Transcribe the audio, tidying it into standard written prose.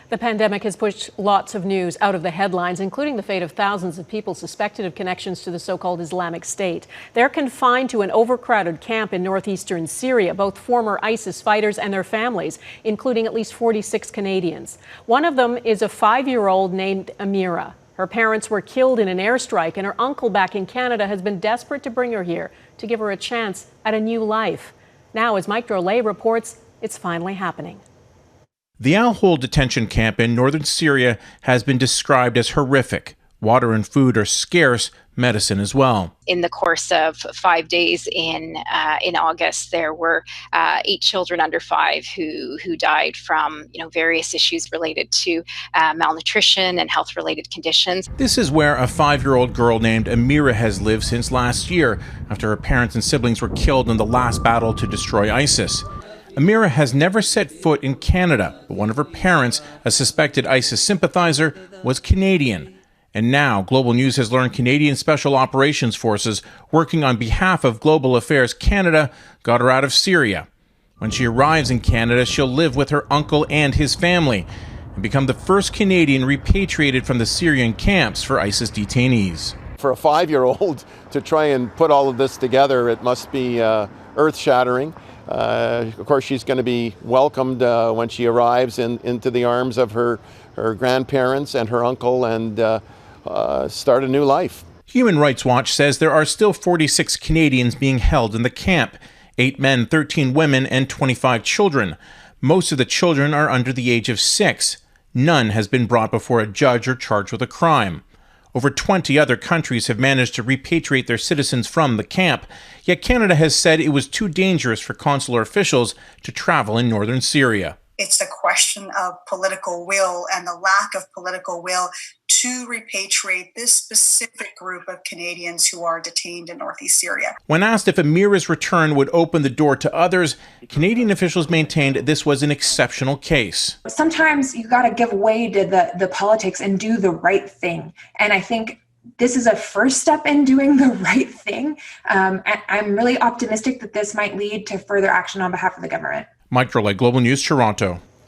The pandemic has pushed lots of news out of the headlines, including the fate of thousands of people suspected of connections to the so-called Islamic State. They're confined to an overcrowded camp in northeastern Syria, both former ISIS fighters and their families, including at least 46 Canadians. One of them is a 5-year-old named Amira. Her parents were killed in an airstrike, and her uncle back in Canada has been desperate to bring her here to give her a chance at a new life. Now, as Mike Drolet reports, it's finally happening. The Al-Hol detention camp in northern Syria has been described as horrific. Water and food are scarce, medicine as well. In the course of 5 days in August, there were 8 children under 5 who died from various issues related to malnutrition and health-related conditions. This is where a 5-year-old girl named Amira has lived since last year, after her parents and siblings were killed in the last battle to destroy ISIS. Amira has never set foot in Canada, but one of her parents, a suspected ISIS sympathizer, was Canadian. And now, Global News has learned Canadian Special Operations Forces, working on behalf of Global Affairs Canada, got her out of Syria. When she arrives in Canada, she'll live with her uncle and his family, and become the first Canadian repatriated from the Syrian camps for ISIS detainees. For a 5-year-old to try and put all of this together, it must be earth-shattering. Of course, she's going to be welcomed when she arrives into the arms of her grandparents and her uncle and start a new life. Human Rights Watch says there are still 46 Canadians being held in the camp, 8 men, 13 women, and 25 children. Most of the children are under the age of 6. None has been brought before a judge or charged with a crime. Over 20 other countries have managed to repatriate their citizens from the camp, yet Canada has said it was too dangerous for consular officials to travel in northern Syria. It's a question of political will and the lack of political will to repatriate this specific group of Canadians who are detained in northeast Syria. When asked if Amira's return would open the door to others, Canadian officials maintained this was an exceptional case. Sometimes you got to give way to the politics and do the right thing. And I think this is a first step in doing the right thing. I'm really optimistic that this might lead to further action on behalf of the government. Mike Drolet, Global News, Toronto.